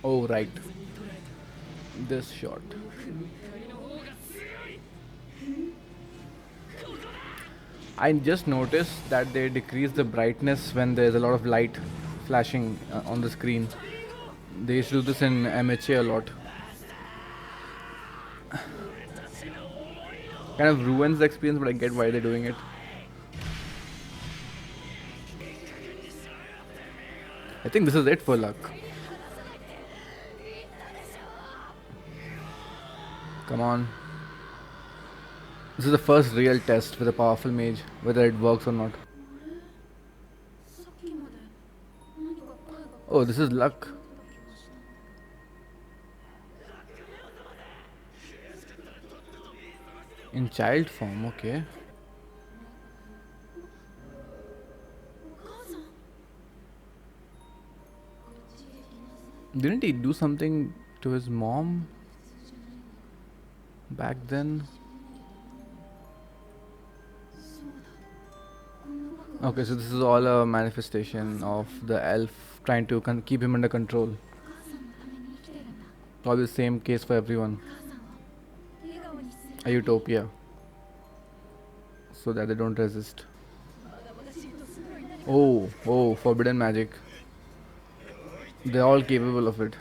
Oh, right. This shot. I just noticed that they decrease the brightness when there's a lot of light flashing on the screen. They used to do this in MHA a lot. Kind of ruins the experience, but I get why they're doing it. I think this is it for luck. Come on. This is the first real test with a powerful mage, whether it works or not. Oh, this is luck. In child form, okay. Didn't he do something to his mom back then? Okay, so this is all a manifestation of the elf trying to keep him under control. Probably the same case for everyone. A utopia, so that they don't resist. Oh, forbidden magic. They're all capable of it.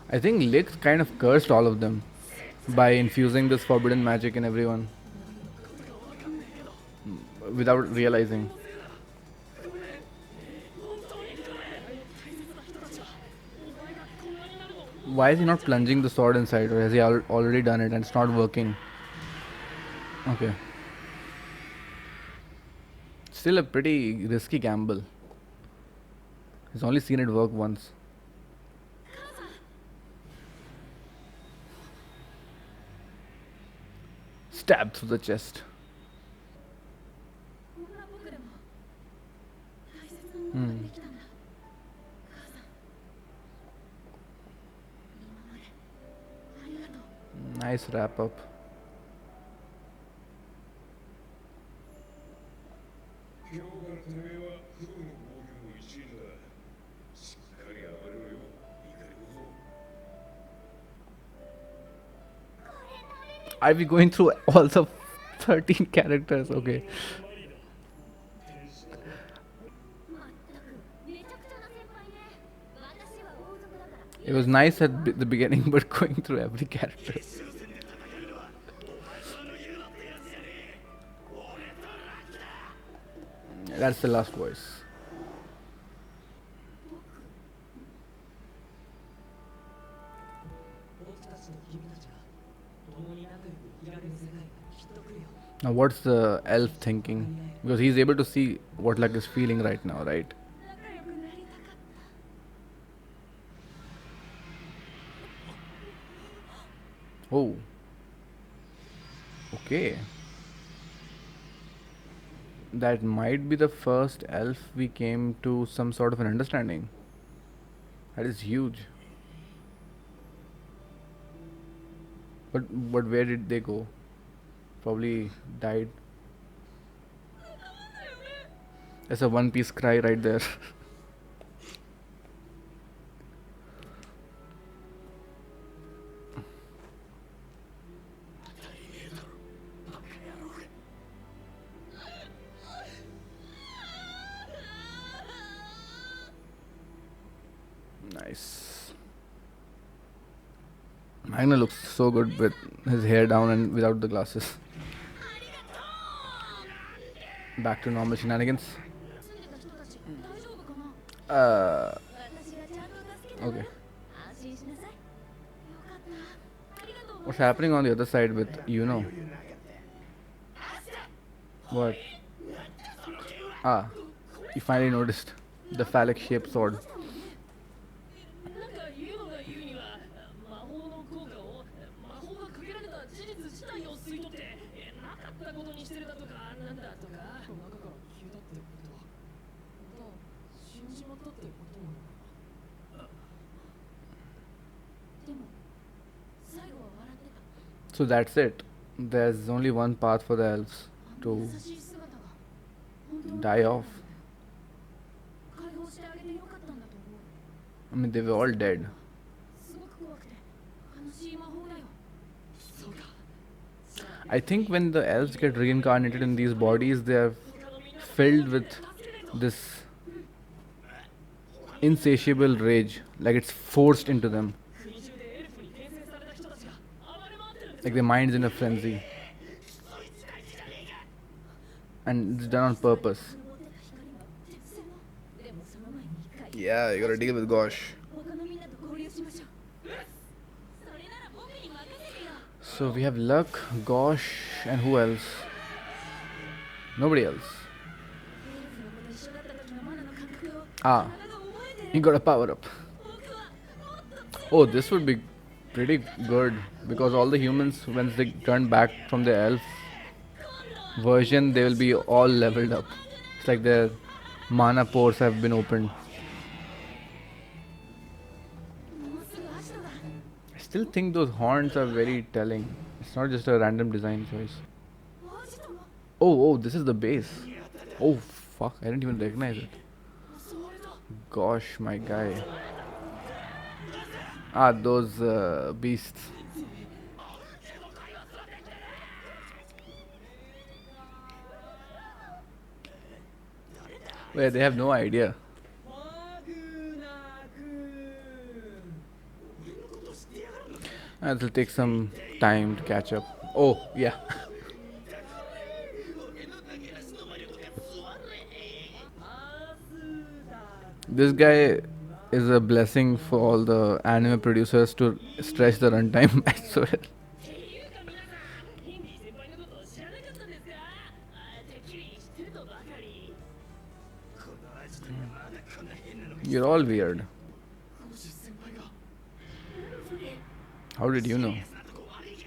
I think Lick kind of cursed all of them by infusing this forbidden magic in everyone without realizing. Why is he not plunging the sword inside, or has he already done it and it's not working? Okay. Still a pretty risky gamble. He's only seen it work once. Stab through the chest. Hmm. Nice wrap up. Are we going through all the 13 characters? Okay. It was nice at the beginning, but going through every character. That's the last voice. Now, what's the elf thinking? Because he's able to see what Luck is feeling right now, right? Oh, okay. That might be the first elf we came to some sort of an understanding. That is huge. But where did they go? Probably died. That's a One Piece cry right there. Nice. Magna looks so good with his hair down and without the glasses. Back to normal shenanigans. Uh, okay. What's happening on the other side with What? Ah, you finally noticed the phallic shaped sword. So that's it. There's only one path for the elves to die off. I mean, they were all dead. I think when the elves get reincarnated in these bodies, they are filled with this insatiable rage, like it's forced into them, like their mind's in a frenzy, and it's done on purpose. Yeah, you gotta deal with Gosh. So we have Luck, Gosh, and who else? Nobody else. Ah, he got a power up. Oh, this would be pretty good because all the humans, once they turn back from the elf version, they will be all leveled up. It's like their mana pores have been opened. I still think those horns are very telling. It's not just a random design choice. Oh, this is the base. Oh, fuck, I didn't even recognize it. Gosh, my guy. Ah, those beasts. Wait, they have no idea. It'll take some time to catch up. Oh, yeah. This guy is a blessing for all the anime producers to stretch the runtime, I swear. You're all weird. How did you know?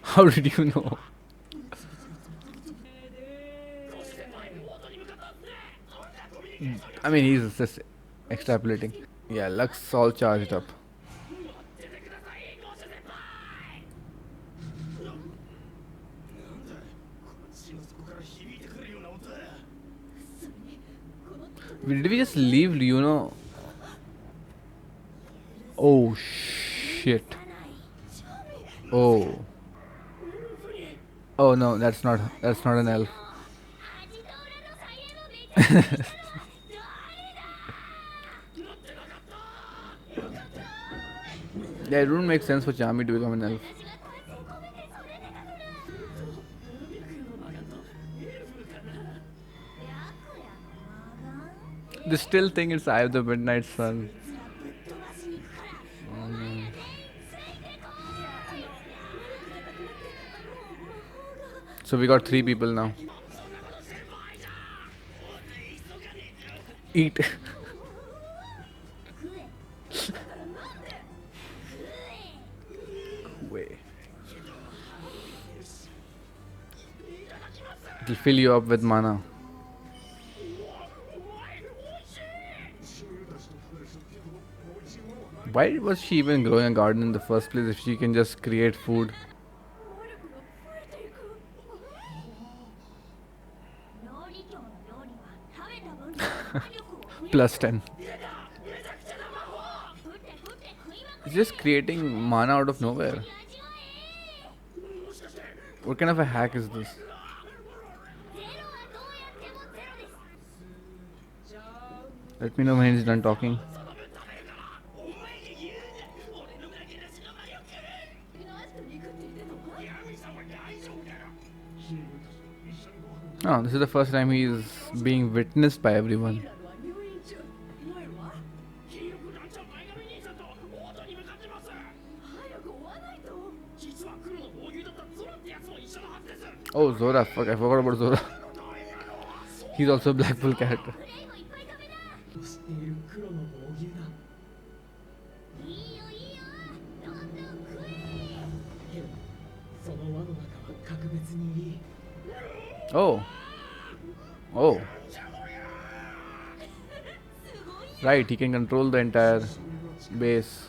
How did you know? I mean, he's just extrapolating. Yeah, Lux all charged up. Did we just leave, you know? Oh shit. Oh. Oh no, that's not an elf. Yeah, it wouldn't make sense for Chami to become an elf. They still think it's Eye of the Midnight Sun. So we got 3 people now. Eat. Way. It'll fill you up with mana. Why was she even growing a garden in the first place if she can just create food? Plus 10. It's just creating mana out of nowhere. What kind of a hack is this? Let me know when he's done talking. Oh, this is the first time he is being witnessed by everyone. Oh, Zora. Fuck, I forgot about Zora. He's also a Blackpool character. Oh. Oh. Right, he can control the entire base.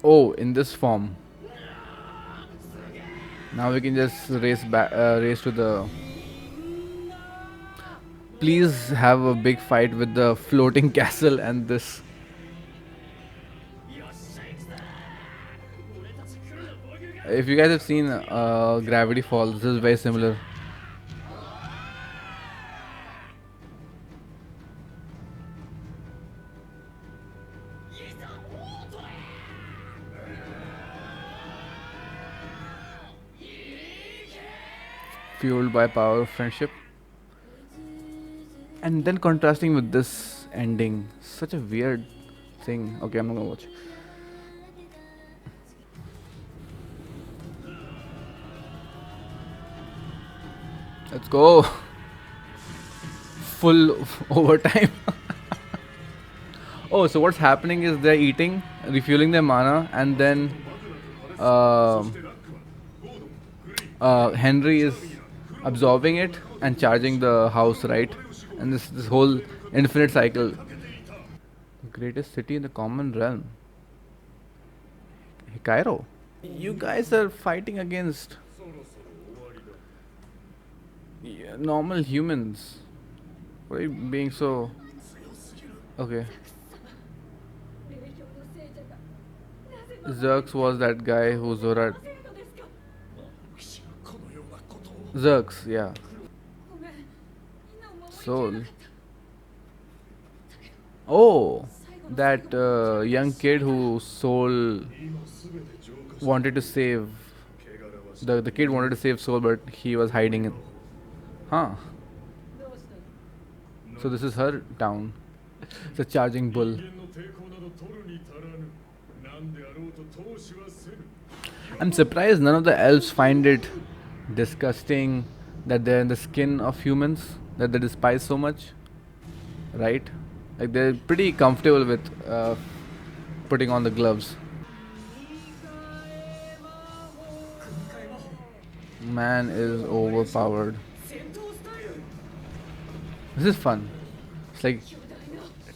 Oh, in this form. Now we can just race back, race to the please have a big fight with the floating castle and this. If you guys have seen Gravity Falls, this is very similar. Fueled by power of friendship. And then contrasting with this ending. Such a weird thing. Okay, I'm not gonna watch. Let's go. Full overtime. Oh, so what's happening is they're eating, refueling their mana, and then uh, Henry is absorbing it and charging the house, right? And this whole infinite cycle. Greatest city in the common realm. Cairo. You guys are fighting against normal humans. Why are you being so? Okay. Zerx was that guy who Zora. Zerx, yeah. Soul. Oh, that young kid who Soul wanted to save. The kid wanted to save Soul, but he was hiding it. Huh. So this is her town. It's a charging bull. I'm surprised none of the elves find it disgusting that they're in the skin of humans, that they despise so much, right? Like they're pretty comfortable with putting on the gloves. Man is overpowered. This is fun. It's like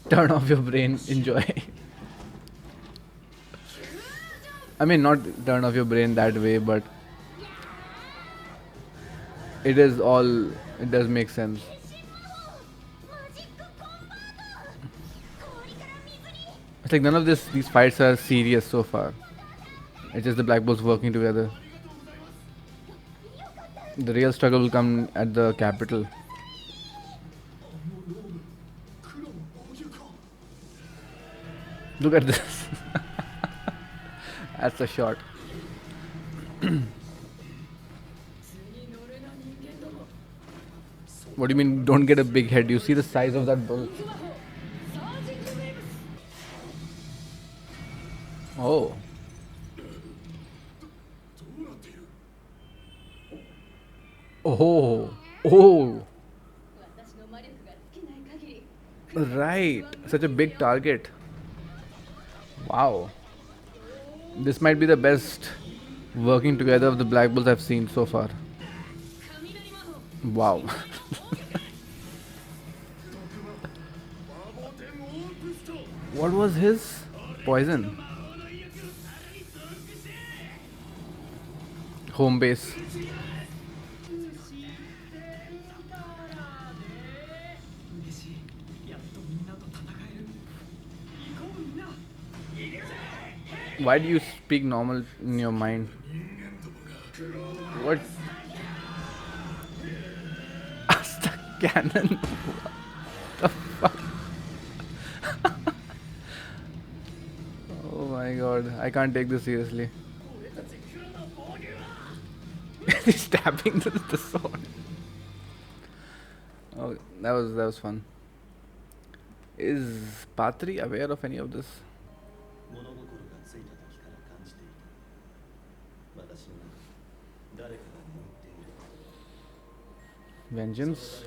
turn off your brain, enjoy. I mean, not turn off your brain that way, but it is all. It does make sense. It's like none of these fights are serious so far. It's just the Black Bulls working together. The real struggle will come at the capital. Look at this. That's a shot. What do you mean don't get a big head? You see the size of that bull? Oh. Oh. Oh. Right. Such a big target. Wow. This might be the best working together of the Black Bulls I've seen so far. Wow. What was his poison? Home base. Why do you speak normal in your mind? What? Asta cannon. What the fuck? Oh my god, I can't take this seriously. He's stabbing the sword. Oh, that was fun. Is Patri aware of any of this? Vengeance?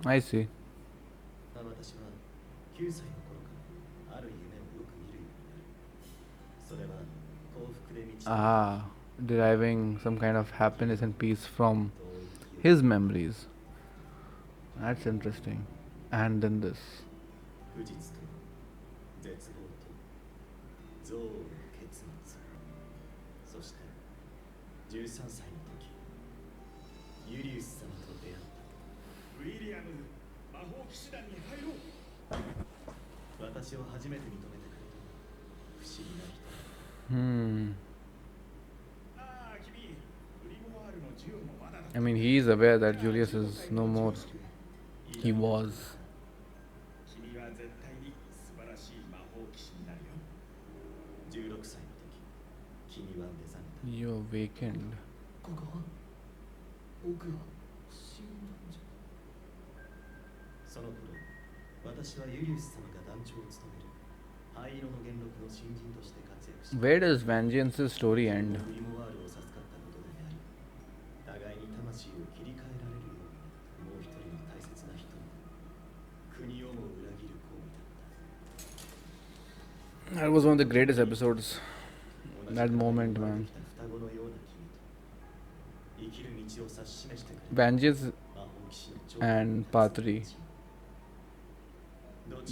I see. Ah, deriving some kind of happiness and peace from his memories. That's interesting. And then this. 不実と絶望と憎悪の結末、そして13歳の時ユリウス様と出会った。ウィリアム、魔法騎士団に入ろう。私を初めて認めてくれた不思議な人。Hmm. ああ、君、グリモワールの銃もまだだ。 I mean, he is aware that Julius is no more. He was. 君は絶対に素晴らしい魔法騎士になるよ。16歳の時、君は目覚めた。 You awakened. ここは僕は死んだんじゃ。その頃、私はユリウス様が団長を務める灰色の元禄の新人として活躍し、 Where does Vengeance's story end? グリモワールを授かったことであり、互いに魂を切り替えられるようにもう一人の大切な人に国をも裏切る行為だった。 That was one of the greatest episodes. That moment, man. 双子のような君と生きる道を指し示してくれる Vengeance 魔法騎士の長 and Patri,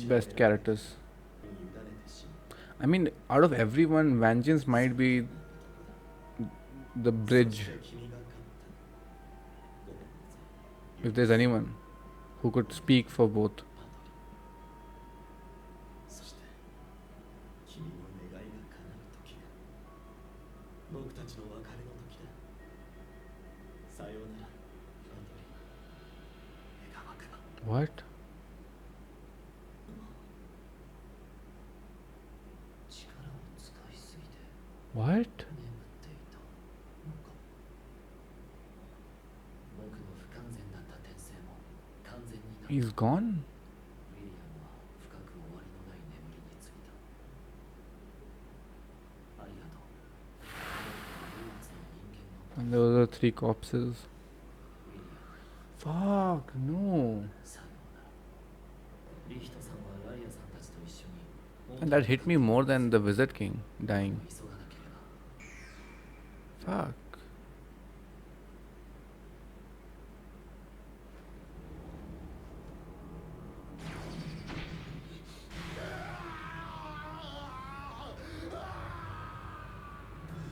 best characters. I mean, out of everyone, Vengeance might be the bridge. If there's anyone who could speak for both. そして君の願いが叶う時だ。僕たちの別れの時だ。さようなら、パトリ。願わくば。 What? 力を使いすぎて What? 眠っていたのか。僕の不完全だった転生も完全になった。 He's gone? ウィリアムは深く終わりのない眠りについた。ありがとう。唯一の人間の And those are 3 corpses. ウィリアム。 Fuck, no. さようなら。リヒトさんはライアさんたちと一緒に And that hit me more than the Wizard King dying. 急がなければ。 Fuck.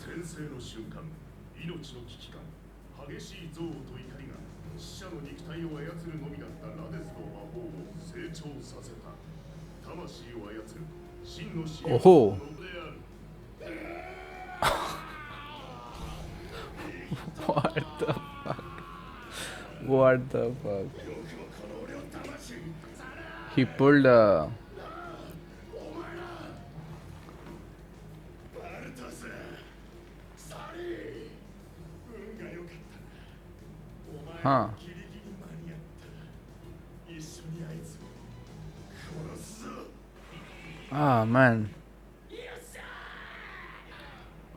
転生の瞬間、命の危機感、激しい憎悪と怒りが死者の肉体を操るのみだったラデスの魔法を成長させた。魂を操る真の使用者のノブである。 What the fuck? What the fuck? He pulled a... Huh. Ah, man.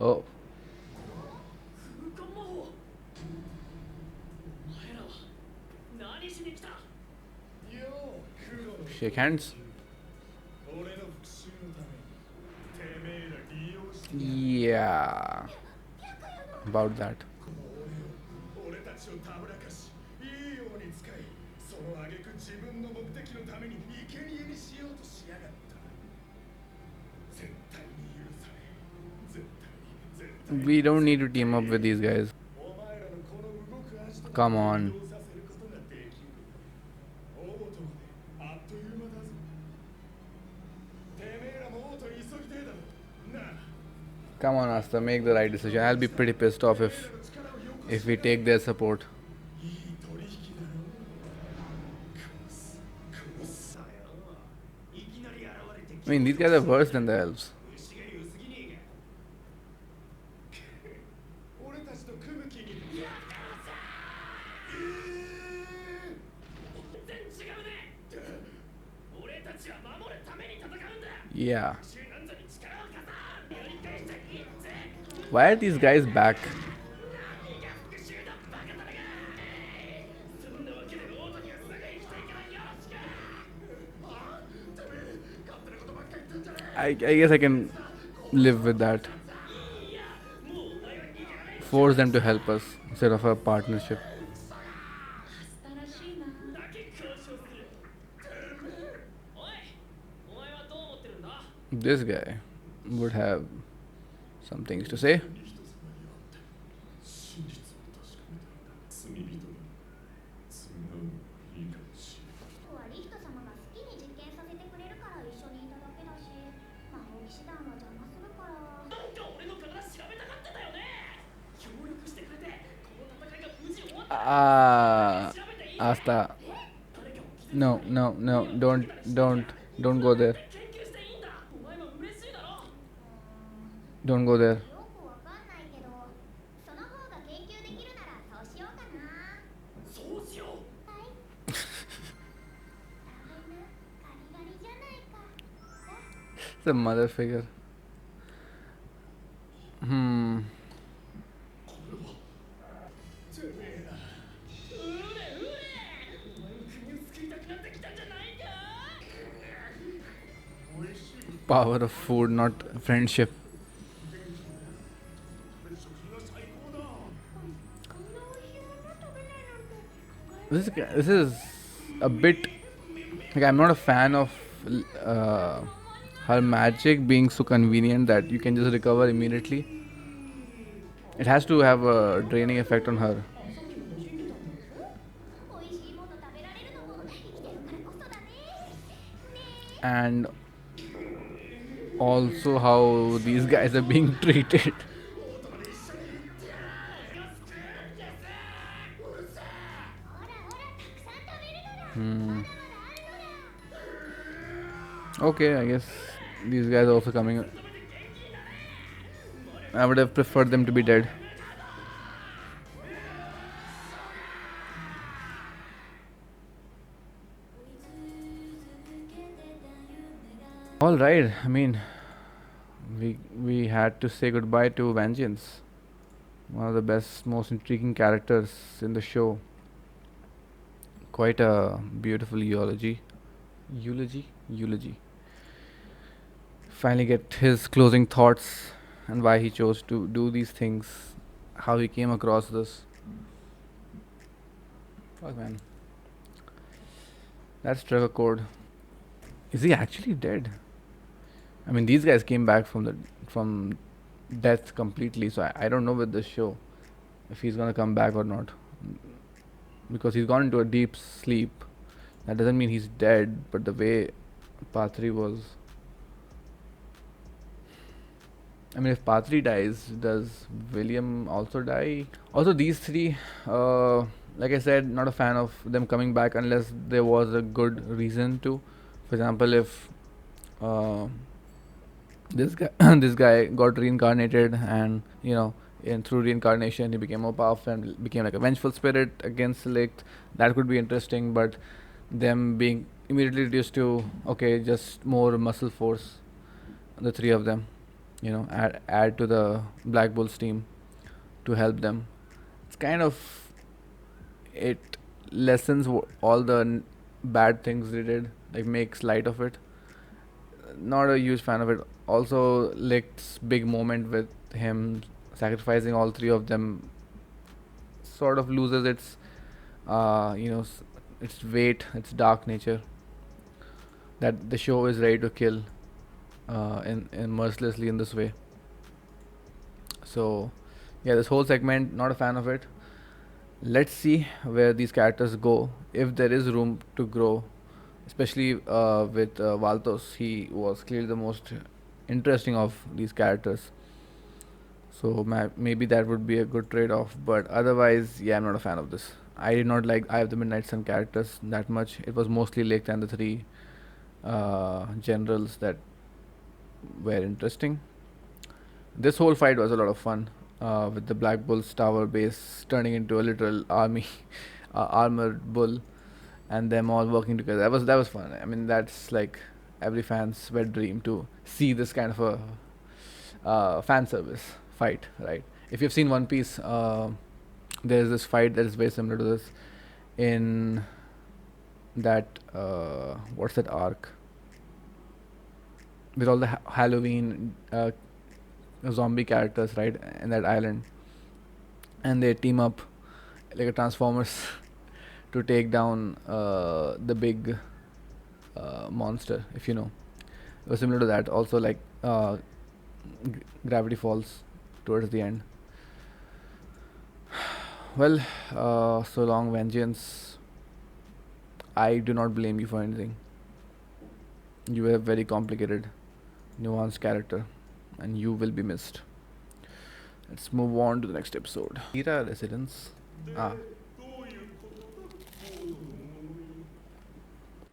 Oh. Shake hands. Yeah. About that. 俺たちをたぶらかし、いいように使い、その挙句自分の目的のために生贄にしようとしやがった。絶対に許され。絶対に。 We don't need to team up with these guys. Come on. Come on, Asta, make the right decision. I'll be pretty pissed off if we take their support. I mean, these guys are worse than the elves. Yeah. Why are these guys back? I guess I can live with that. Force them to help us instead of a partnership. This guy would have some things to say. 人様に会って真実を確かめたいんだ。罪人に償うのがいいかもしれない。はリヒト様が好きに実験させてくれるから一緒にいただけだし、魔法騎士団は邪魔するから。なんか俺の体調べたかっただよね。協力してくれて、この戦いが無事終わったら調べていい？ Asta. 誰かも来て No, no, no. Don't go there. 研究していいんだ。お前も嬉しいだろ。Don't go there. よくわかんないけど、その方が研究できるならそうしようかな。そうしよう。はい。大変なガリガリじゃないか。It's a mother figure. てめえら。うれうれ。お前の国を救いたくなってきたんじゃないか。美味しい。 Power of food, not friendship. 食品が最高だ。こんな美味しいもの食べないなんて考え This is a bit like I'm not a fan of uh, her magic being so convenient that you can just recover immediately. It has to have a draining effect on her. 美味しいもの食べられるのも生きてるからこそだね。ねえ。 And also how these guys are being treated. ほらほらたくさん食べるのだ。まだまだあるのだ。 Okay, I guess these guys are also coming. I would have preferred them to be dead. All right. I mean, we had to say goodbye to Vengeance, one of the best, most intriguing characters in the show. Quite a beautiful eulogy. Finally, get his closing thoughts and why he chose to do these things, how he came across this. Fuck, man. That's Trevor Code. Is he actually dead? I mean, these guys came back from death completely, so I don't know with this show if he's gonna come back or not, because he's gone into a deep sleep. That doesn't mean he's dead, but the way Pathri was. I mean, if Pathri dies, does William also die? Also, these three, like I said, not a fan of them coming back unless there was a good reason to. For example, if this guy this guy got reincarnated, and through reincarnation he became more powerful and became like a vengeful spirit against Select, that could be interesting. But them being immediately reduced to, okay, just more muscle force, the three of them, add to the Black Bulls team to help them, it's kind of, it lessens all the bad things they did, like makes light of it. Not a huge fan of it. Also, Licht's big moment with him sacrificing all three of them sort of loses its, its weight, its dark nature. That the show is ready to kill, in mercilessly in this way. So, yeah, this whole segment, not a fan of it. Let's see where these characters go, if there is room to grow, especially with Valtos. He was clearly the most interesting of these characters. So maybe that would be a good trade-off. But otherwise, yeah, I'm not a fan of this. I did not like Eye of the Midnight Sun characters that much. It was mostly Licht and the three generals that were interesting. This whole fight was a lot of fun, with the Black Bull's tower base turning into a literal army, armored bull, and them all working together. That was fun. I mean, that's like every fan's wet dream to see this kind of a fan service fight, right? If you've seen One Piece, there's this fight that is very similar to this in that what's that arc with all the Halloween zombie characters, right, in that island, and they team up like a Transformers to take down the big monster, if you know. It was similar to that. Also, like Gravity Falls towards the end. Well, so long, Vengeance. I do not blame you for anything. You have very complicated, nuanced character, and you will be missed. Let's move on to the next episode. Ira Residence. Ah,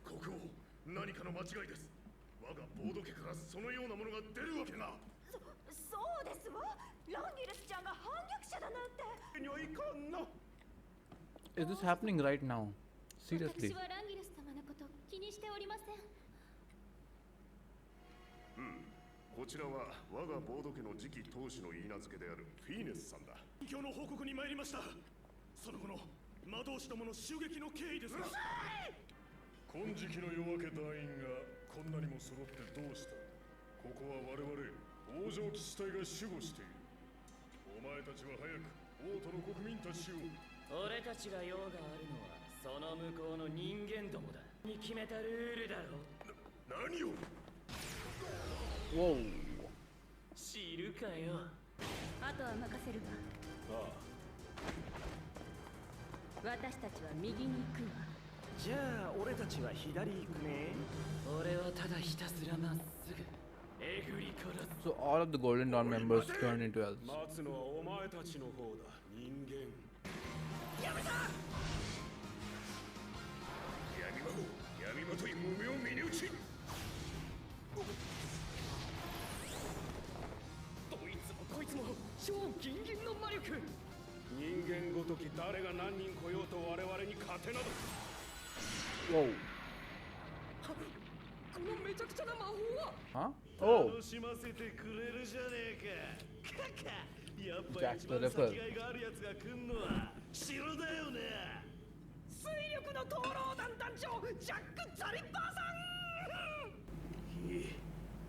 国王何かの間違いです。我がボード家からそのようなものが出るわけが。そうですわ。ランギルスちゃんが反逆者だなんて。にはいかんな。 is this happening right now? 私 Seriously? はランギルス様のこと気にしておりません。こちらは我がボード家の次期当主の言い名付けであるフィーネスさんだ。今日の報告に参りました。その後の魔導士どもの襲撃の経緯ですが。金色の夜明け団員がこんなにも揃ってどうした。ここは我々王城騎士隊が守護している。お前たちは早く王都の国民たちを。俺たちが用があるのはその向こうの人間どもだ。に決めたルールだろう。何を。 Whoa. 知るかよ。あとは任せるわ。ああ。私たちは右に行くわ。じゃあ俺たちは左行くね。俺はただひたすらまっすぐえぐり殺す。 So all of the Golden Dawn members turned into elves. 待つのはお前たちの方だ。人間。やめた。闇魔という無名峰打ち。どいつもこいつも超ギンギンの魔力。人間ごとき誰が何人来ようと我々に勝てなど。 Whoa. このめちゃくちゃな魔法は。 Huh? Oh. 楽しませてくれるじゃねえか。かか。やっぱ Jack り the 一番 Ripper. 先がいがあるやつが来んのは城だよね。水力の灯籠団団長ジャック・ザリッパーさん。よ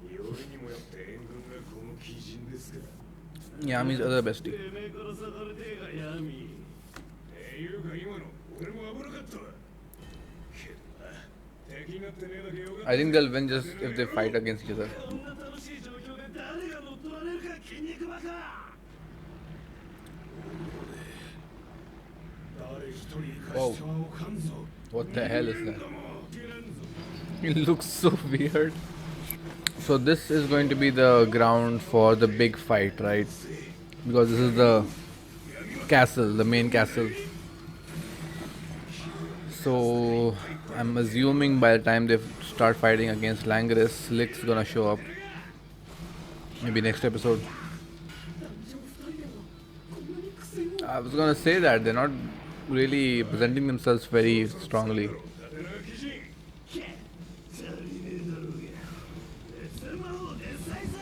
りにもよって援軍がこの鬼人ですか。 Yami's other bestie. てめえからさかれてえが闇。いうか今の俺も危なかったわ。けどな、敵になってねえだけよかった。 I think they'll win just if they fight against each other. こんな楽しい状況で誰が乗っ取られるか筋肉バカ。誰一人生かしてはおかんぞ。 What the hell is that? It looks so weird. So this is going to be the ground for the big fight, right? Because this is the castle, the main castle. So I'm assuming by the time they start fighting against Langrus, Lick's gonna show up. Maybe next episode. I was gonna say that they're not really presenting themselves very strongly.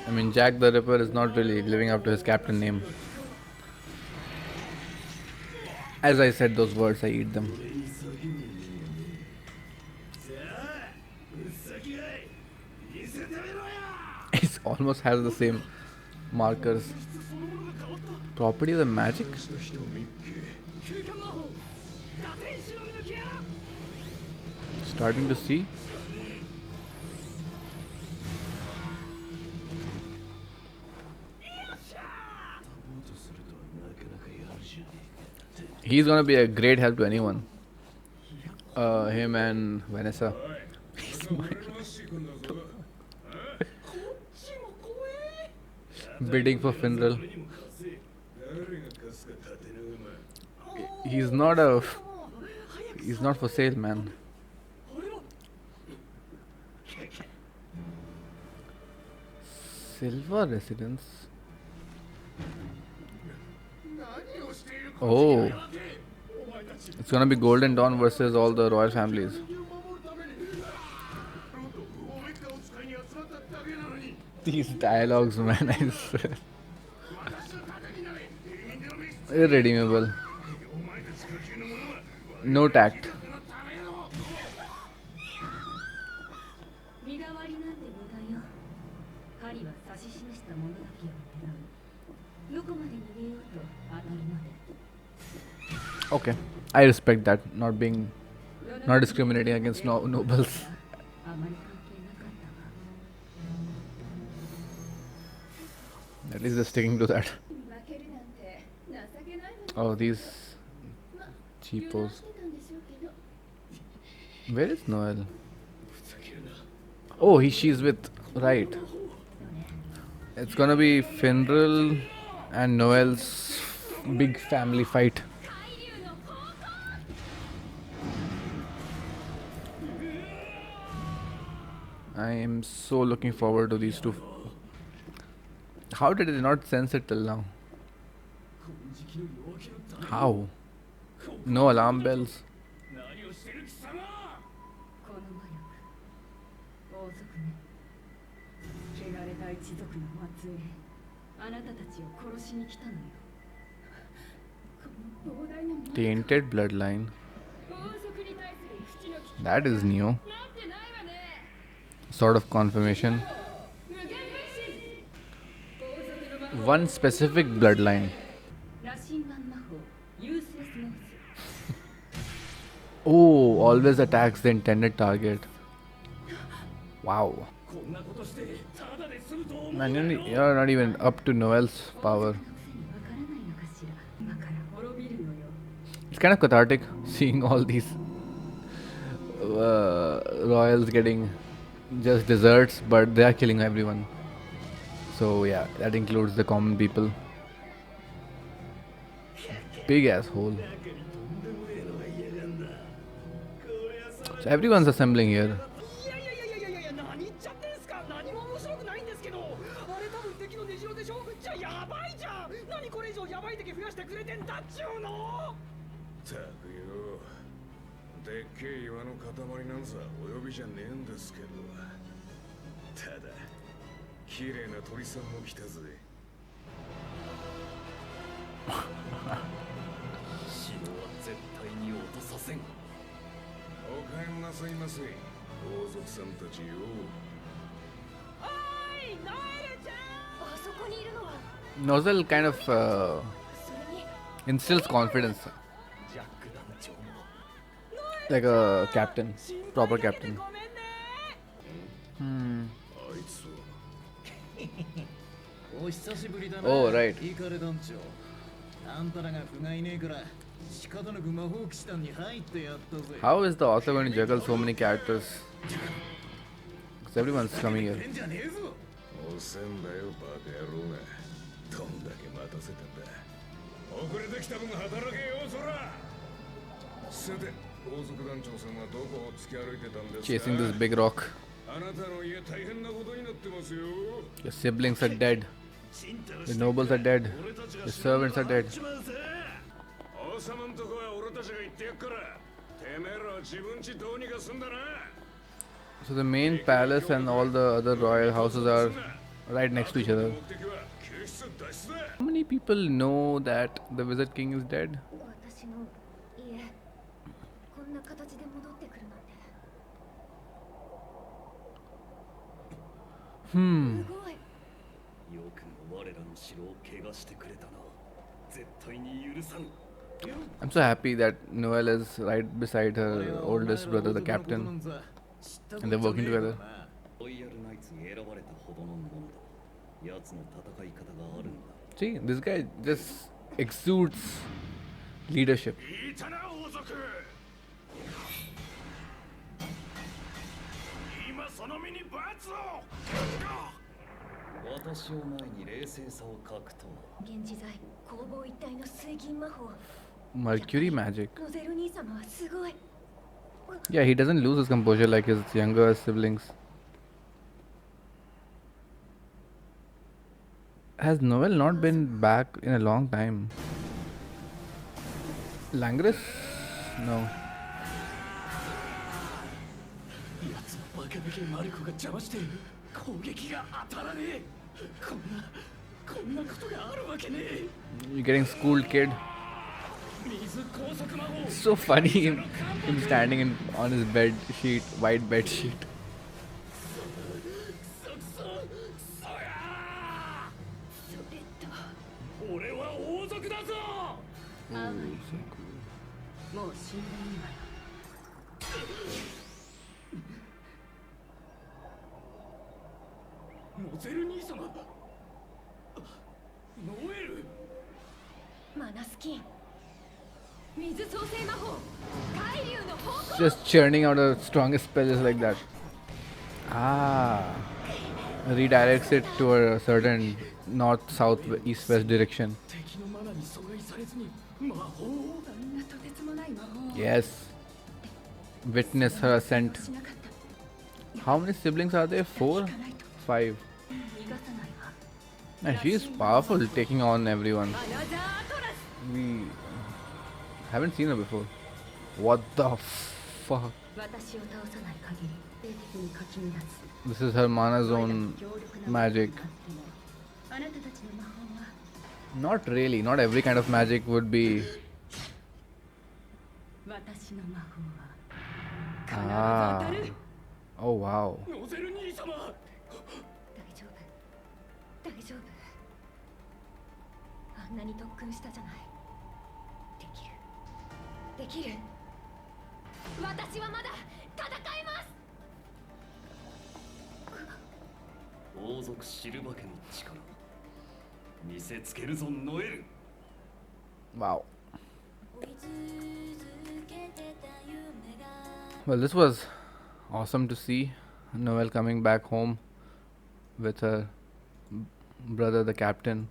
I mean, Jack the Ripper is not really living up to his captain name. As I said those words, I eat them. It almost has the same markers. Property of the magic? Starting to see? He's gonna be a great help to anyone. Him and Vanessa. Bidding for Finral. He's not for sale, man. Silver Residence. Oh, it's gonna be Golden Dawn versus all the royal families. These dialogues, man, I swear. Irredeemable. No tact. 身代わりなんて無駄よ。針は指し示したものだけを狙う。どこまで逃げようと当たるまで。 Okay, I respect that. Not discriminating against nobles. あまり関係なかったわ。At least they're sticking to that. 負けるなんて情けないわね。 Oh, these ま、 cheapos. してたんでしょうけど。 Where is Noel? Oh, she's with. Right. It's gonna be Finral and Noel's big family fight. I am so looking forward to these two. How did they not sense it till now? How? No alarm bells. この魔力、王族ね。汚れた一族の末裔、あなたたちを殺しに来たのよ。この膨大な魔力、 Tainted bloodline. 王族に対する口の利き That is new. なってないわね。 Sort of confirmation. 無限変身。王族の魔法 One specific bloodline. 羅針盤魔法、ユースレスノース。 Oh, always attacks the intended target. Wow. こんなことしてただで済むと思う Man, you're not even up to Noel's power. わからないのかしら。今から滅びるのよ。 It's kind of cathartic seeing all these royals getting just desserts, but they are killing everyone. So yeah, that includes the common people. Big asshole. So everyone's assembling here. いやいやいやいやいやいや何言っちゃってんすか。何も面白くないんですけど。あれ多分敵の根城でしょ。じゃあやばいじゃん。何これ以上やばい敵増やしてくれてんだっちゅうの。たくよ、でっけえ岩の塊なんざお呼びじゃねえんですけど、ただ綺麗な鳥さんも来たぜ。城は絶対に落とさせん。おかえんなさいませ、王族さんたちよ。おーい、ノエルちゃん。あそこにいるのは Nozzle kind of それに instills confidence, ジャック団長も like a captain, proper captain. ごめんね。 Hmm. あいつはお久しぶりだな。 Oh, right. イカレ団長。あんたらが不甲斐ねえから仕方なく魔法騎士団に入ってやったぜ。 How is the author going to juggle so many characters? Because everyone's coming here. 変じゃねえぞ。おせんだよ、バカ野郎が。どんだけ待たせたんだ。遅れてきた分働けよ、そら。さて、王族団長さんはどこを突き歩いてたんですか。 Chasing this big rock. あなたの家大変なことになってますよ。 Your siblings are dead. The nobles are dead. The servants are dead. 王様んとこは俺たちが行ってやっから。てめえらは自分ちどうにかすんだな。 So the main palace and all the other royal houses are right next to each other. 目的は救出脱出だ。 How many people know that the Wizard King is dead? 私の家こんな形で戻ってくるなんて Hmm. すごいよくも我らの城を怪我してくれたな。絶対に許さん。 I'm so happy that Noelle is right beside her oldest brother, the captain. And they're working together. ロイヤルナイツに選ばれたほどのものだ。奴の戦い方があるんだ。 See, this guy just exudes leadership. いいたな、王族。今その身に罰を。私を前に冷静さを欠くとは。現地在工房一体の水銀魔法 Mercury magic. ノゼル兄様はすごい Yeah, he doesn't lose his composure like his younger siblings. Has Noel not been back in a long time? Langris? No. 奴のバカだけマルコが邪魔して攻撃が当たらねえ。こんなことがあるわけねえ。 You're getting schooled, kid. 水高速魔法。 It's so funny him standing on his bed sheet, white bed sheet. そやそれと俺は王族だぞ。Oh, so cool. もう死んでいいわよ。ノゼル兄様。ノエル。マナスキン水創生魔法海流の方向 Just churning out the strongest spells like that. Ah. Redirects it to a certain north, south, east, west direction. 敵のマナに阻害されずに魔法を。あんなとてつもない魔法を Yes. Witness her ascent. しなかった How many siblings are there? 4? 5. 逃がさないわ And she is powerful, taking on everyone. アナザートラス We haven't seen her before. What the fuck? 私を倒さない限り霊的にかき乱す This is her mana 強 zone 力な magic. あなたたちの魔法は Not really. Not every kind of magic would be. 私の魔法は必ず Ah. 当たる Oh wow. ノゼル兄様。大丈夫大丈夫あんなに特訓したじゃないできるできる私はまだ戦えます王族シルバ家の力見せつけるぞノエル。 Wow. Well, this was awesome to see. Noelle coming back home with her brother, the captain,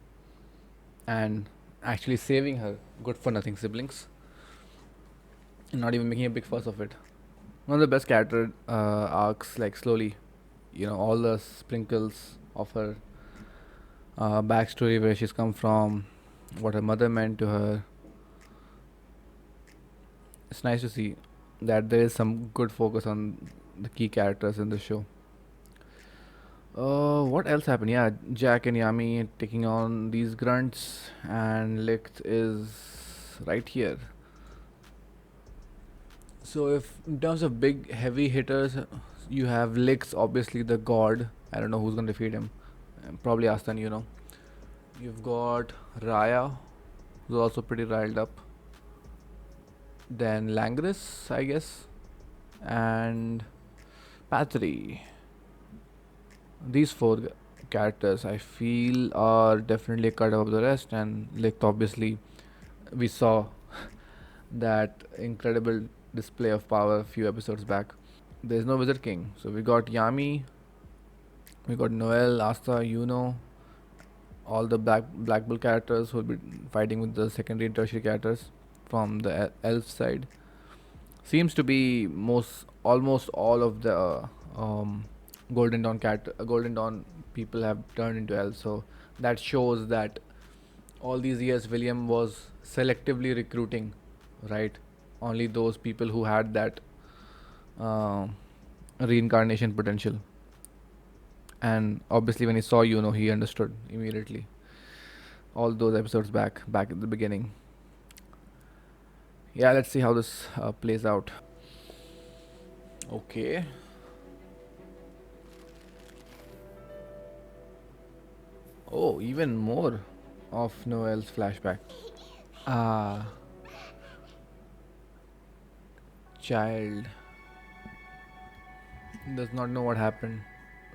and actually saving her good for nothing siblings. And not even making a big fuss of it. One of the best character arcs, like slowly, all the sprinkles of her backstory, where she's come from, what her mother meant to her. It's nice to see that there is some good focus on the key characters in the show. What else happened? Yeah, Jack and Yami taking on these grunts, and Licht is right here. So, if in terms of big heavy hitters, you have Licht, obviously the god. I don't know who's gonna defeat him. Probably Astan, You've got Raya, who's also pretty riled up. Then Langris, I guess, and Patry. These four characters, I feel, are definitely cut above the rest. And Licht, obviously, we saw that incredible display of power a few episodes back. There's no Wizard King, so we got Yami, we got Noelle, Asta, all the Black Bull characters who will be fighting with the secondary and tertiary characters from the elf side. Seems to be almost all of the Golden Dawn people have turned into elves. So that shows that all these years William was selectively recruiting, right? Only those people who had that reincarnation potential. And obviously when he saw he understood immediately. All those episodes back at the beginning. Yeah, let's see how this plays out. Okay. Oh, even more of Noelle's flashback. Ah. Child does not know what happened.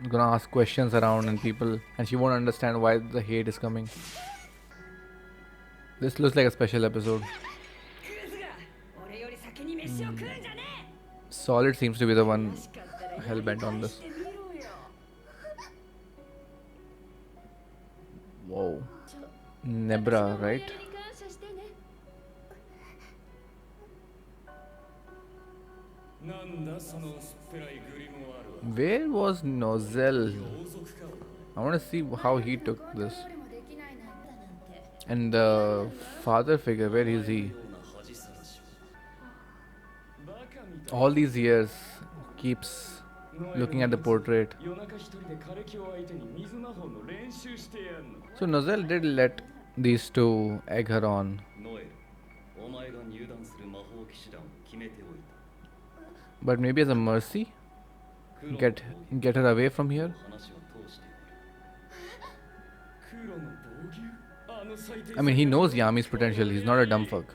Gonna ask questions around and she won't understand why the hate is coming. This looks like a special episode. Solid seems to be the one hell-bent on this. Whoa. Nebra, right? Where was Nozel? I want to see how he took this. And the father figure, where is he? All these years keeps looking at the portrait. So Nozel did let these two egg her on. ノエル、お前が入団する魔法騎士団を決めておいた。 But maybe as a mercy, get her away from here. I mean, he knows Yami's potential. He's not a dumb fuck.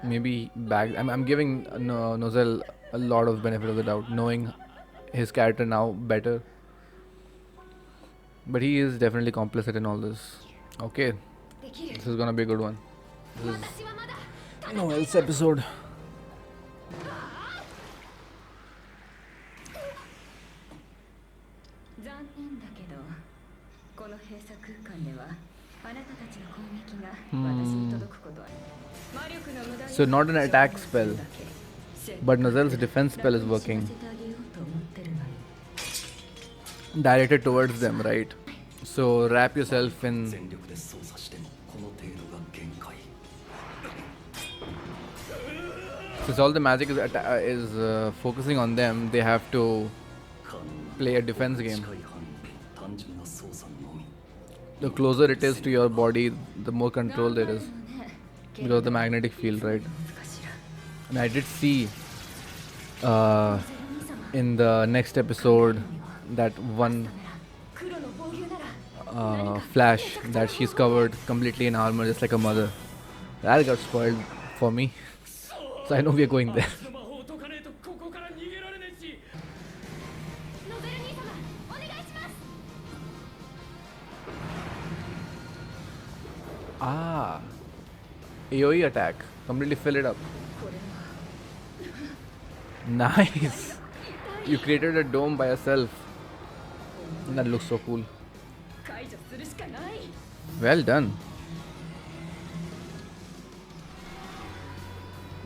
Maybe I'm giving Nozel a lot of benefit of the doubt, knowing his character now better. But he is definitely complicit in all this. Okay, できる this is gonna be a good one. This 私はまだ is Noelle's episode. 残念だけどこの閉鎖空間ではあなたたちの攻撃が私に届くことは魔力の無駄に So not an attack spell, せ but Nozelle's defense spell is 楽に死な working. せてあげようと思ってるのよ Directed towards them, right? So wrap yourself in. 全力で操作してもこの程度が限界 Since all the magic is focusing on them, they have to 可能な play a defense 近い game. 範囲で単純な操作のみ The closer it is to your body, the more control there is because of the magnetic field, right? かしら And I did see in the next episode that one 黒の防御なら flash that she's covered completely in armor, just like a mother. That got spoiled for me, so I know we are going there. の魔法を解かねえとここから逃げられねえしノゼル兄様お願いします Ah, AoE attack. Completely fill it up. これは Nice. You created a dome by yourself. That looks so cool. 解除するしかない Well done.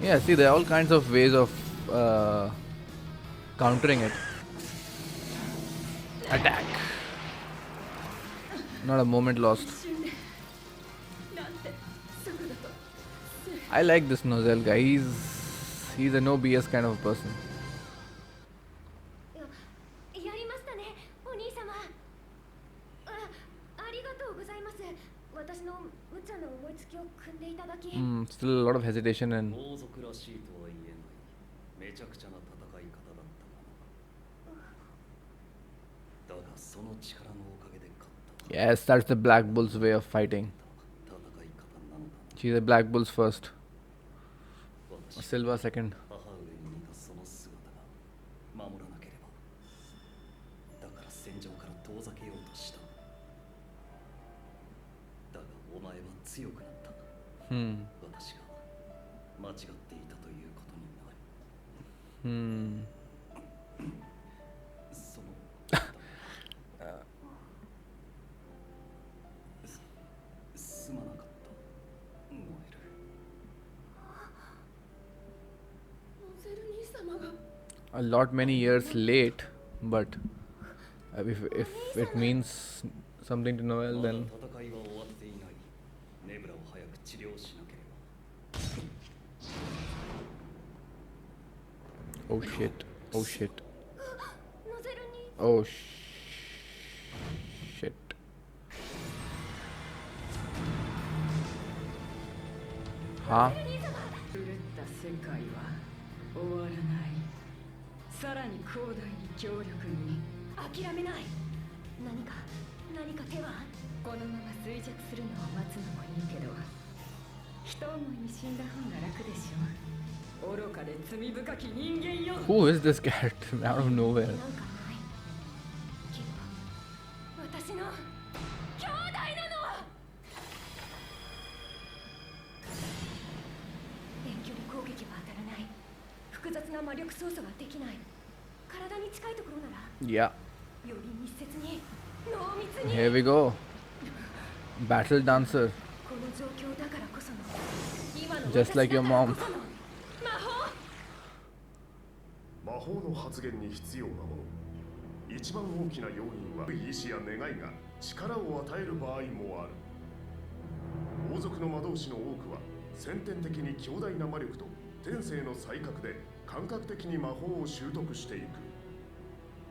Yeah, see, there are all kinds of ways of countering it. Attack. Not a moment lost. なんて速度と I like this Nozel guy. He's a no BS kind of a person. やりましたねお兄様ありがとうございます私の無茶な思いつきを組んでいただき、 Still a lot of hesitation and 王族らしいとは言えないめちゃくちゃな戦い方だったがだがその力のおかげで勝った yes, that's the Black Bull's way of fighting. 戦い方なのだ She's a Black Bull's first, 私 Silver second. 母上に似たその姿が守らなければだから戦場から遠ざけようとしただがお前は強くなった 私が間違っていたということになるそのすまなかったノエルノゼル兄様が A lot many years late, but if it means something to Noel, まだ then 戦いは終わっていないネブラを早く治療しなければ oh shit, oh shit, ノゼル兄 oh shit. は狂った世界は終わらないさらに広大に強力に諦めない何か手はこのまま衰弱するのを待つのもいいけど一思いに死んだ方が楽でしょ愚かで罪深き人間よ Who is this character out of nowhere? なんかないけど私の兄弟なの遠距離攻撃は当たらない複雑な魔力操作ができない体に近いところなら Yeah, より密接に濃密に here we go. Battle dancer, この状況だからこその今の just like your 私だから mom. こその魔法魔法の発現に必要なもの一番大きな要因は意志や願いが力を与える場合もある王族の魔導士の多くは先天的に強大な魔力と天性の才覚で感覚的に魔法を習得していく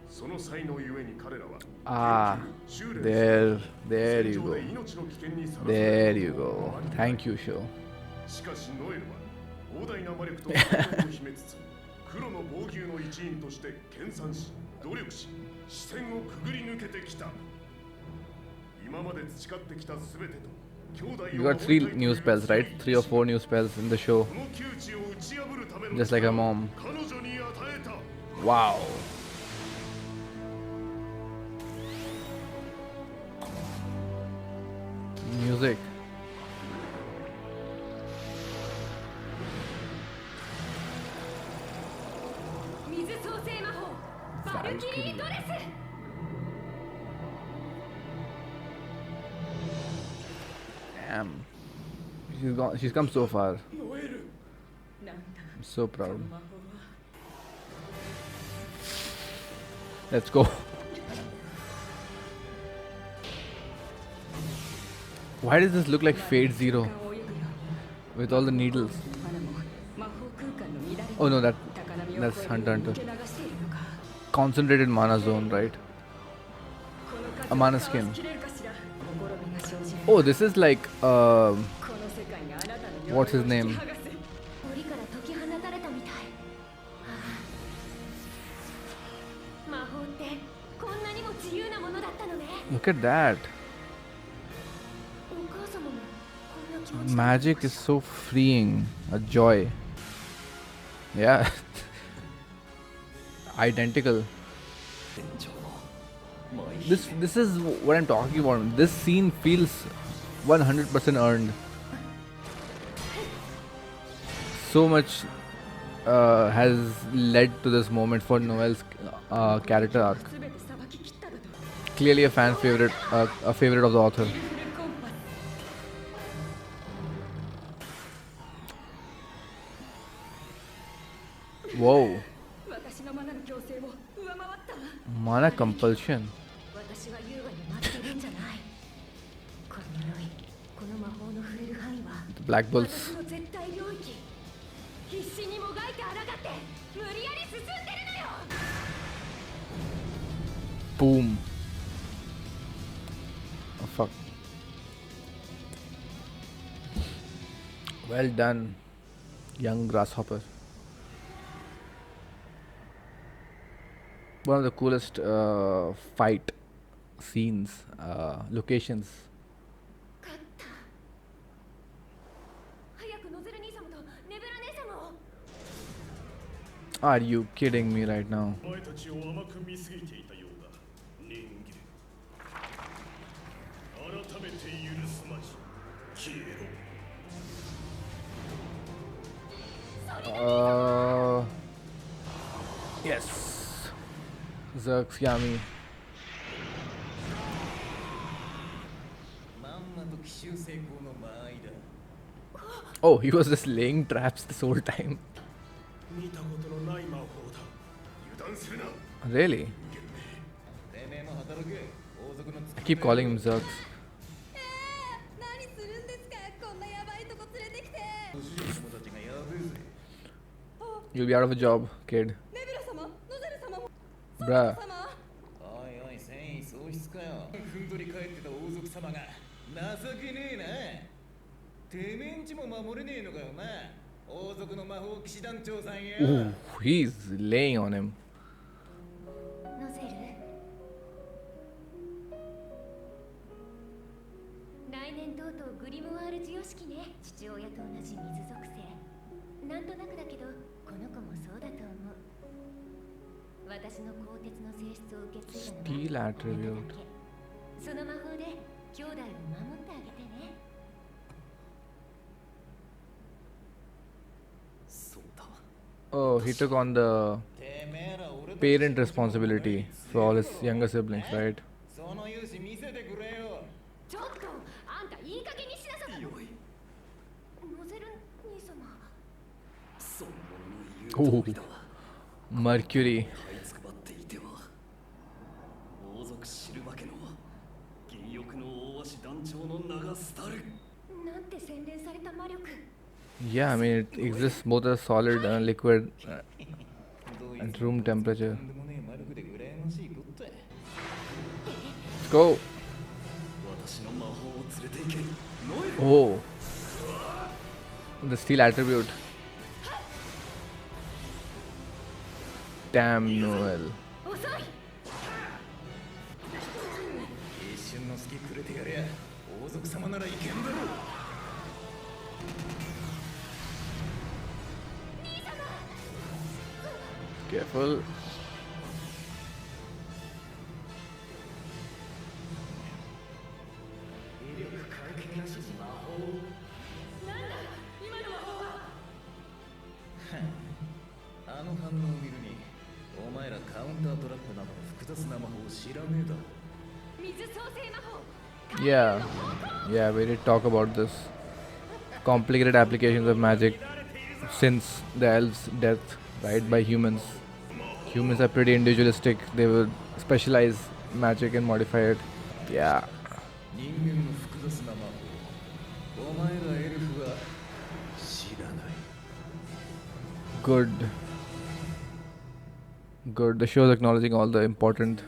その才能ゆえに彼らは Ah, 修練 there you 戦場 go. で命の危険にさらされ There る you こと go. もあり Thank you, show. しかしノエルは膨大な魔力と才能を秘めつつ黒の防御の一員として研鑽し努力し視線をくぐり抜けてきた今まで培ってきた全てと兄弟を You got 3 new spells, right? 3 or 4 new spells in the show, この窮地を打ち破るための just like her mom. 彼女に与えた Wow. Music. Damn. She's come so far. なんだ I'm so こ proud. の魔法は Let's go. Why does this look like Fate Zero 空を泳ぐように with all the needles? 花も魔法空間の乱れに Oh no, 高波を that's 越え Hunter る Hunter. 受け流しているのか Concentrated mana zone, right? この風 A mana をかわし skin. きれるかしらほころびが生じる Oh, this is like この世界があなたの What's his 鎧を name? 引き剥がす檻から解き放たれたみたい。魔法ってこんなにも自由なものだったのね。 look at that. お母様もこんな気持ち Magic is so freeing, a joy. Yeah. Identical. This is what I'm talking about. This scene feels 100% earned. So much has led to this moment for Noelle's character arc. 全てさばききっただと Clearly a fan favorite, a favorite of the author. フルコンパス Whoa, 私のマナの強制を上回った mana compulsion. 私が優雅に待ってるんじゃない。この匂い、この魔法の触れる範囲は The Black Bulls. 私の絶対領域。必死にもがいて抗って無理やり進んでるのよ。 Boom. Oh fuck. Well done, young grasshopper. One of the coolest fight scenes, locations. 勝った。早くノゼル兄様とネブラ姉様を。 Are you kidding me right now? お前たちを甘く見すぎていたようだ人間改めて許すまじ消えろ Yes. Zerx Yami. まんまと奇襲成功の場合だ Oh, he was just laying traps this whole time. 見たことのない魔法だ油断するな Really? てめえも働け王族の I keep calling him Zerx. 何するんですか。こんなヤバいとこ連れてきて。友達がやべえぜ You'll be out of a job, kid. ネブラ様、ノゼル様も。 Bruh. 様。おいおい戦意喪失かよふんどり返ってた王族様が情けねえなてめえんちも守れねえのかよな王族の魔法騎士団長さんや Ooh, he's laying on him. ノゼル。来年とうとうグリモワール授与式ね。父親と同じ水属性。なんとなくだけど、この子もそうだと思う。私の鋼鉄の性質を受け継いだのは Steel attribute. あなただけ。その魔法で兄弟を守ってあげてね。そうだ Oh, he took on the てめえら俺たち parent responsibility for all his younger siblings, right? その勇姿見せてくれよちょっと、あんたいい加減にしなさい。よいノゼル兄様。その者の言う通りだ Mercury. 這いつくばっていては王族シルバ家の銀翼の大鷲団長の名が廃るなんて洗練された魔力。 Yeah, I mean, it exists both as solid and liquid at room temperature. とんでもねえ魔力で羨ましいことだ Let's go. 私の魔法を連れて行けノエル Oh. The steel attribute. Damn, Noel. 遅い。一瞬の隙くれてやれや王族様ならいけんだろ Careful. 威力回なんだ今の魔法は。あの反応を見るにお前らカウンタートラップなどの複雑な魔法を知らねえだろ。水創生魔法。 Yeah, yeah, we did talk about this complicated applications of magic since the elves' death, right, by humans. Humans are pretty individualistic. They will specialize magic and modify it. Yeah, 人間の複雑な魔法をお前らエルフは知らない。 good. Good. The show is acknowledging all the important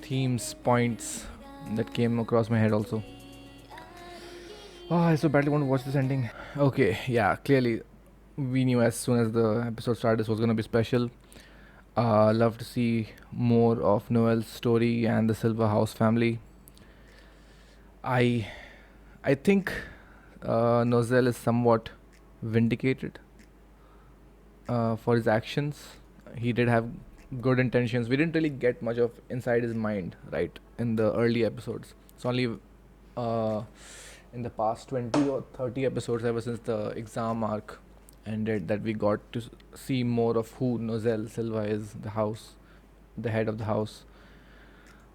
themes, points that came across my head also. Oh, I so badly want to watch this ending. Okay, yeah, clearly we knew as soon as the episode started this was going to be special. Love to see more of Noelle's story and the Silver House family. I think Nozel is somewhat vindicated for his actions. He did have good intentions. We didn't really get much of inside his mind, right, in the early episodes. It's only in the past 20 or 30 episodes ever since the exam arc ended that we got to see more of who Nozel Silva is, the head of the house.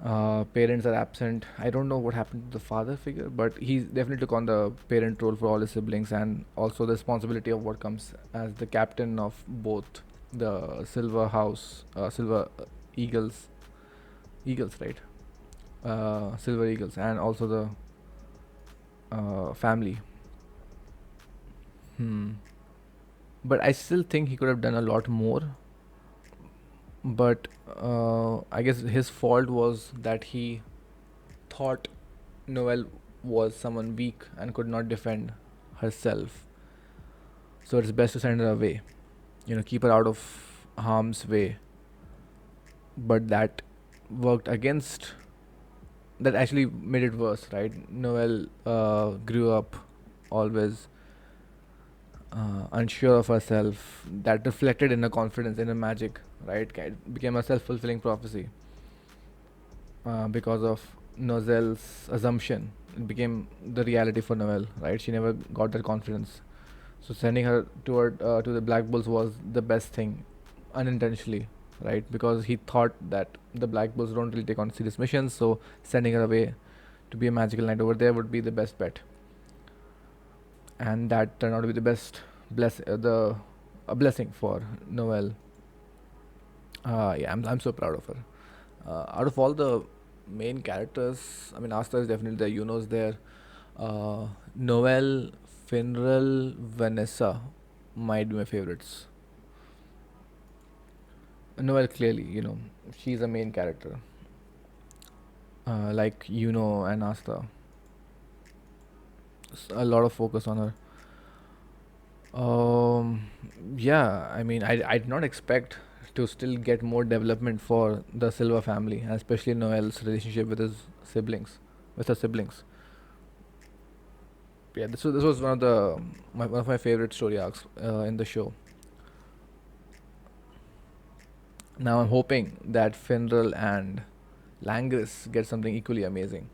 Parents are absent. I don't know what happened to the father figure, but he definitely took on the parent role for all his siblings and also the responsibility of what comes as the captain of both the Silver House, Silver Eagles, right? Silver Eagles, and also the family. But I still think he could have done a lot more. But I guess his fault was that he thought Noelle was someone weak and could not defend herself. So it's best to send her away. Keep her out of harm's way. But that worked against. That actually made it worse, right? Noelle grew up always unsure of herself. That reflected in her confidence, in her magic, right? It became a self-fulfilling prophecy because of Nozelle's assumption. It became the reality for Noelle, right? She never got that confidence. So sending her to the Black Bulls was the best thing, unintentionally, right? Because he thought that the Black Bulls don't really take on serious missions, so sending her away to be a magical knight over there would be the best bet. And that turned out to be the best a blessing for Noelle. Yeah, I'm so proud of her. Out of all the main characters, I mean, Asta is definitely there. Yuno's there. Noelle, Finral, Vanessa might be my favorites. Noelle, clearly, she's a main character. Like Yuno and Asta. A lot of focus on her. Yeah, I mean, I did not expect to still get more development for the Silva family, and especially Noel's relationship with her siblings. Yeah, this was one of my favorite story arcs in the show. Now I'm hoping that Finral and Langris get something equally amazing,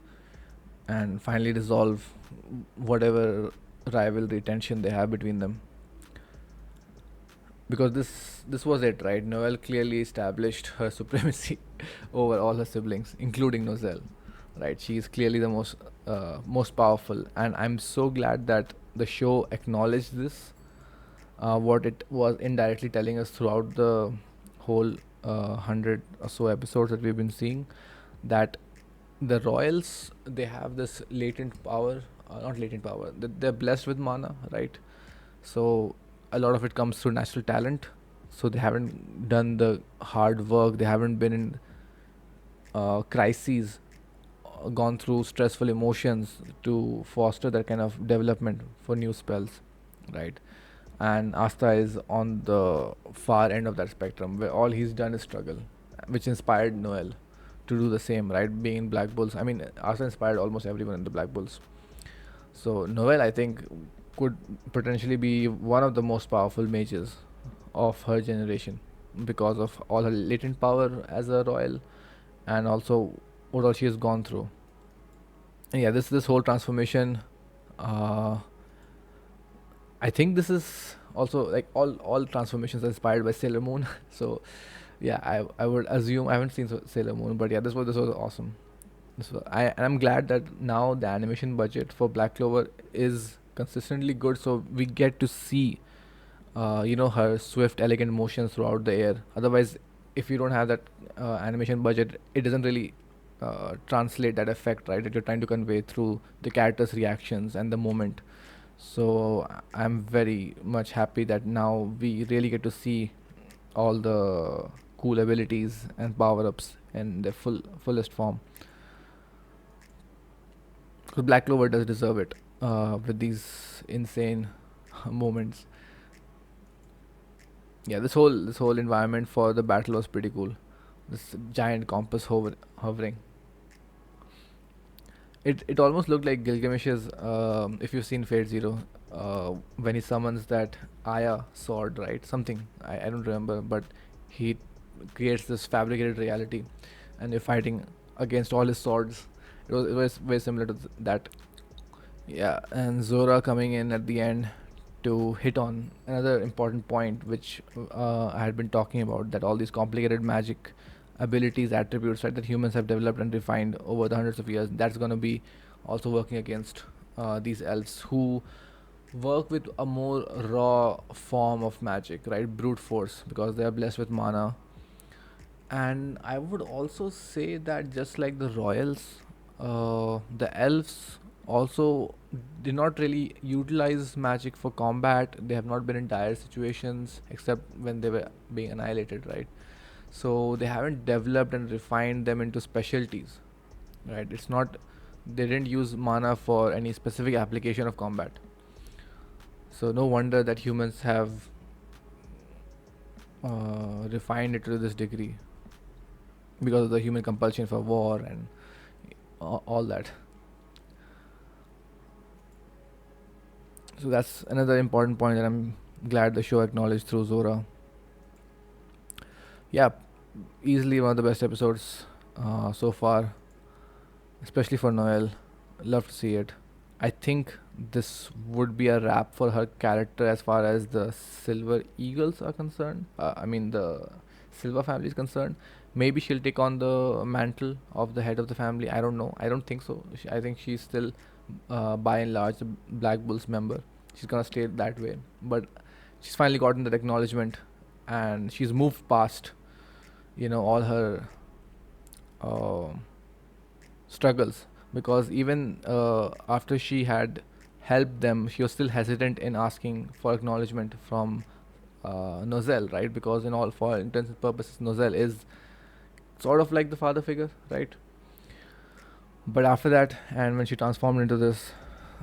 and finally resolve whatever rivalry tension they have between them. Because this was it, right? Noelle clearly established her supremacy over all her siblings, including Nozel, right? She is clearly the most powerful, and I'm so glad that the show acknowledged this. What it was indirectly telling us throughout the whole 100 or so episodes that we've been seeing, that the royals, they have this latent power, not latent power, they're blessed with mana, right? So a lot of it comes through natural talent. So they haven't done the hard work, they haven't been in crises, gone through stressful emotions to foster that kind of development for new spells, right? And Asta is on the far end of that spectrum, where all he's done is struggle, which inspired Noelle to do the same, right? Being in Black Bulls, I mean, Asta inspired almost everyone in the Black Bulls. So Noelle, I think, could potentially be one of the most powerful mages of her generation because of all her latent power as a royal, and also what all she has gone through. And yeah, this whole transformation Uh, I think this is also like all transformations are inspired by Sailor Moon. So yeah, I would assume I haven't seen Sailor Moon, but yeah, this was awesome. And I'm glad that now the animation budget for Black Clover is consistently good, so we get to see, her swift, elegant motions throughout the air. Otherwise, if you don't have that animation budget, it doesn't really translate that effect, right? That you're trying to convey through the characters' reactions and the moment. So I'm very much happy that now we really get to see all the cool abilities and power-ups in their fullest form. Because Black Clover does deserve it with these insane moments. Yeah, this whole environment for the battle was pretty cool. This giant compass hovering. It almost looked like Gilgamesh's. If you've seen Fate Zero, when he summons that Aya sword, right? Something I don't remember, but he creates this fabricated reality, and you're fighting against all his swords. It was very similar to that. Yeah, and Zora coming in at the end to hit on another important point, which I had been talking about, that all these complicated magic abilities, attributes, right, that humans have developed and refined over the hundreds of years, that's going to be also working against these elves who work with a more raw form of magic, right? Brute force, because they are blessed with mana. And I would also say that just like the royals, the elves also did not really utilize magic for combat. They have not been in dire situations except when they were being annihilated, right? So they haven't developed and refined them into specialties, right? It's not, they didn't use mana for any specific application of combat. So no wonder that humans have refined it to this degree because of the human compulsion for war and all that. So that's another important point that I'm glad the show acknowledged through Zora. Yeah, easily one of the best episodes so far, especially for Noelle. Love to see it. I think this would be a wrap for her character as far as the Silver Eagles are concerned. I mean, the Silver family is concerned. Maybe she'll take on the mantle of the head of the family. I don't know. I don't think so. I think she's still, by and large, a Black Bulls member. She's gonna stay that way. But she's finally gotten that acknowledgement, and she's moved past, all her uh, struggles, because even after she had helped them, she was still hesitant in asking for acknowledgement from Nozel, right? Because in all, for intents and purposes, Nozel is sort of like the father figure, right? But after that, and when she transformed into this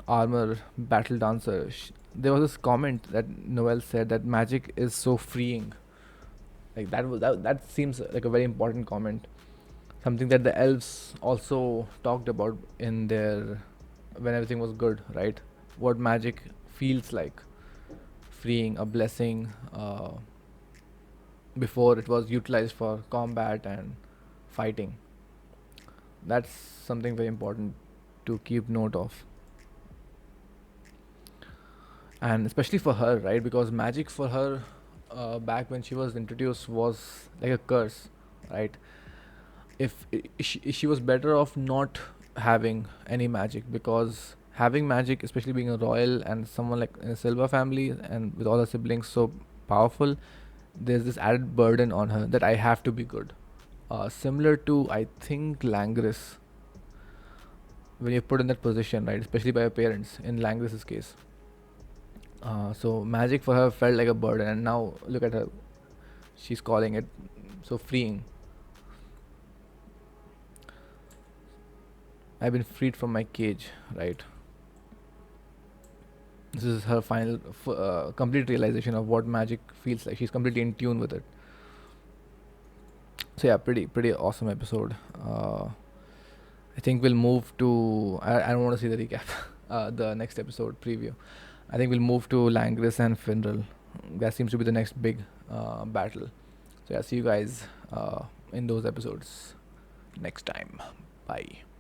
armor battle dancer, there was this comment that Noel said that magic is so freeing. Like that seems like a very important comment, something that the elves also talked about in their, when everything was good, right? What magic feels like, freeing, a blessing, before it was utilized for combat and fighting. That's something very important to keep note of, and especially for her, right? Because magic for her, back when she was introduced, was like a curse, right? If she was better off not having any magic, because having magic, especially being a royal and someone like in a silver family and with all her siblings so powerful, there's this added burden on her that I have to be good, similar to, I think, Langris, when you're put in that position, right? Especially by your parents in Langris's case. So magic for her felt like a burden, and now look at her, she's calling it so freeing. I've been freed from my cage, right? This is her final, complete realization of what magic feels like. She's completely in tune with it. So yeah, pretty awesome episode. I think we'll move to. I don't want to see the recap. The next episode preview. I think we'll move to Langris and Finral. That seems to be the next big battle. So yeah, see you guys in those episodes next time. Bye.